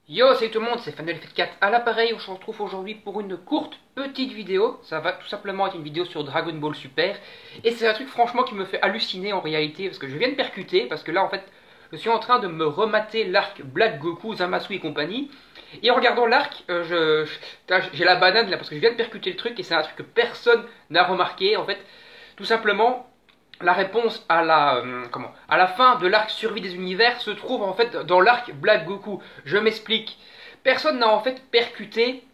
Yo, salut tout le monde, c'est Fanel F4 à l'appareil. On se retrouve aujourd'hui pour une courte petite vidéo. Ça va tout simplement être une vidéo sur Dragon Ball Super. Et c'est un truc franchement qui me fait halluciner en réalité. Parce que je viens de percuter. Parce que là en fait, je suis en train de me remater l'arc Black Goku, Zamasu et compagnie. Et en regardant l'arc, j'ai la banane là parce que je viens de percuter le truc. Et c'est un truc que personne n'a remarqué. En fait, tout simplement, la réponse à la fin de l'arc Survie des univers se trouve en fait dans l'arc Black Goku. Je m'explique. Personne n'a en fait percuté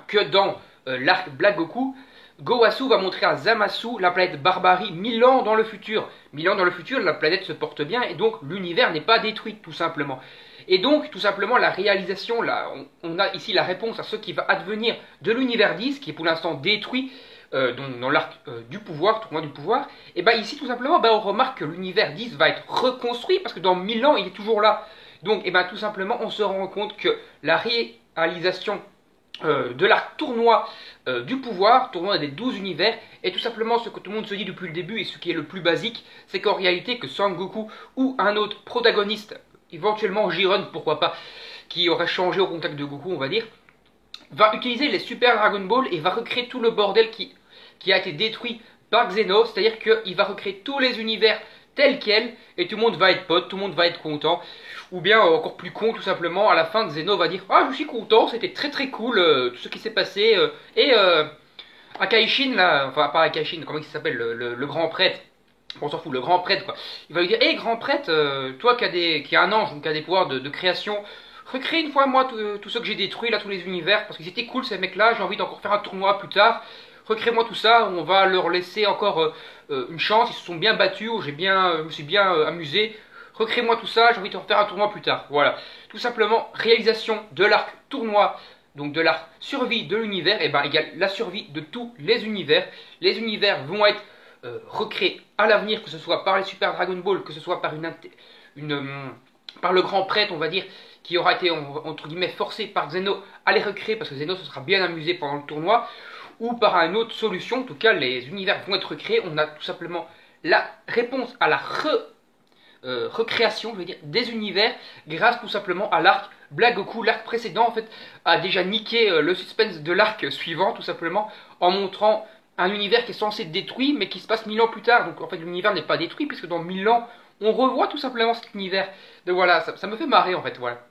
que dans l'arc Black Goku, Gowasu va montrer à Zamasu la planète Barbarie 1000 ans dans le futur. 1000 ans dans le futur, la planète se porte bien et donc l'univers n'est pas détruit tout simplement. Et donc tout simplement la réalisation, là, on a ici la réponse à ce qui va advenir de l'univers 10 qui est pour l'instant détruit dans l'arc du pouvoir, tournoi du pouvoir, et bien ici tout simplement on remarque que l'univers 10 va être reconstruit parce que dans 1000 ans il est toujours là. Donc et tout simplement on se rend compte que la réalisation de l'arc tournoi du pouvoir, tournoi des 12 univers, est tout simplement ce que tout le monde se dit depuis le début et ce qui est le plus basique, c'est qu'en réalité que Sangoku ou un autre protagoniste, éventuellement Jiren pourquoi pas, qui aurait changé au contact de Goku on va dire, va utiliser les Super Dragon Ball et va recréer tout le bordel qui a été détruit par Xeno, c'est-à-dire qu'il va recréer tous les univers tels quels, et tout le monde va être pote, tout le monde va être content, ou bien encore plus con tout simplement, à la fin Xeno va dire « Ah je suis content, c'était très très cool tout ce qui s'est passé, et Akaishin là, enfin pas Akaishin, comment il s'appelle, le grand prêtre, on s'en fout, le grand prêtre quoi, il va lui dire « Hé grand prêtre, toi qui a un ange, qui a des pouvoirs de création, recrée une fois moi tout ce que j'ai détruit là, tous les univers, parce qu'ils étaient cool ces mecs là, j'ai envie d'encore faire un tournoi plus tard, recrée-moi tout ça, on va leur laisser encore une chance, ils se sont bien battus, je me suis bien amusé, recrée-moi tout ça, j'ai envie de refaire un tournoi plus tard. Voilà, tout simplement, réalisation de l'arc tournoi, donc de l'arc survie de l'univers, et égale la survie de tous les univers. Les univers vont être recréés à l'avenir, que ce soit par les Super Dragon Ball, que ce soit par par le grand prêtre, on va dire, qui aura été entre guillemets forcé par Xeno à les recréer parce que Xeno se sera bien amusé pendant le tournoi, ou par une autre solution. En tout cas les univers vont être recréés. On a tout simplement la réponse à la recréation, je veux dire, des univers grâce tout simplement à l'arc Black Goku. L'arc précédent en fait a déjà niqué le suspense de l'arc suivant tout simplement en montrant un univers qui est censé être détruit mais qui se passe 1000 ans plus tard. Donc en fait l'univers n'est pas détruit puisque dans 1000 ans on revoit tout simplement cet univers. Donc voilà, ça me fait marrer en fait, voilà.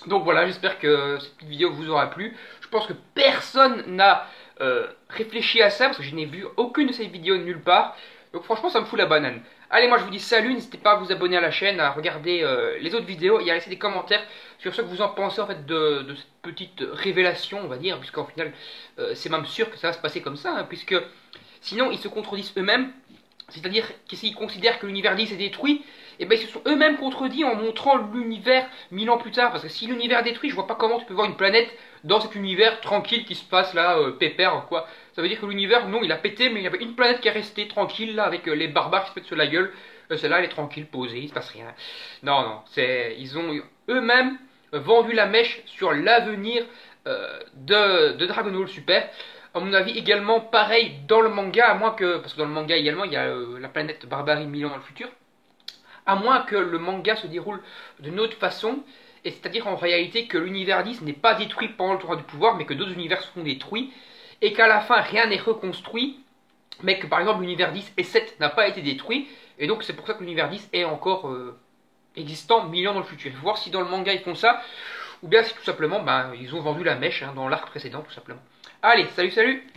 Donc voilà, j'espère que cette petite vidéo vous aura plu. Je pense que personne n'a réfléchi à ça parce que je n'ai vu aucune de ces vidéos nulle part. Donc franchement ça me fout la banane. Allez, moi je vous dis salut, n'hésitez pas à vous abonner à la chaîne, à regarder les autres vidéos et à laisser des commentaires sur ce que vous en pensez en fait de cette petite révélation on va dire, puisqu'en final c'est même sûr que ça va se passer comme ça, hein, puisque sinon ils se contredisent eux-mêmes. C'est-à-dire qu'ils considèrent que l'univers 10 est détruit, et ben ils se sont eux-mêmes contredits en montrant l'univers 1000 ans plus tard. Parce que si l'univers est détruit, je vois pas comment tu peux voir une planète dans cet univers tranquille qui se passe là, pépère quoi. Ça veut dire que l'univers, non, il a pété, mais il y avait une planète qui est restée tranquille là, avec les barbares qui se mettent sur la gueule. Celle-là, elle est tranquille, posée, il se passe rien. Non, non, ils ont eux-mêmes vendu la mèche sur l'avenir de Dragon Ball Super. À mon avis, également pareil dans le manga, à moins que, parce que dans le manga également, il y a la planète Barbarie 1000 ans dans le futur, à moins que le manga se déroule d'une autre façon, et c'est-à-dire en réalité que l'univers 10 n'est pas détruit pendant le tournoi du pouvoir, mais que d'autres univers seront détruits, et qu'à la fin rien n'est reconstruit, mais que par exemple l'univers 10 et 7 n'a pas été détruit, et donc c'est pour ça que l'univers 10 est encore existant 1000 ans dans le futur. Il faut voir si dans le manga ils font ça, ou bien si tout simplement ils ont vendu la mèche hein, dans l'arc précédent tout simplement. Allez, salut salut!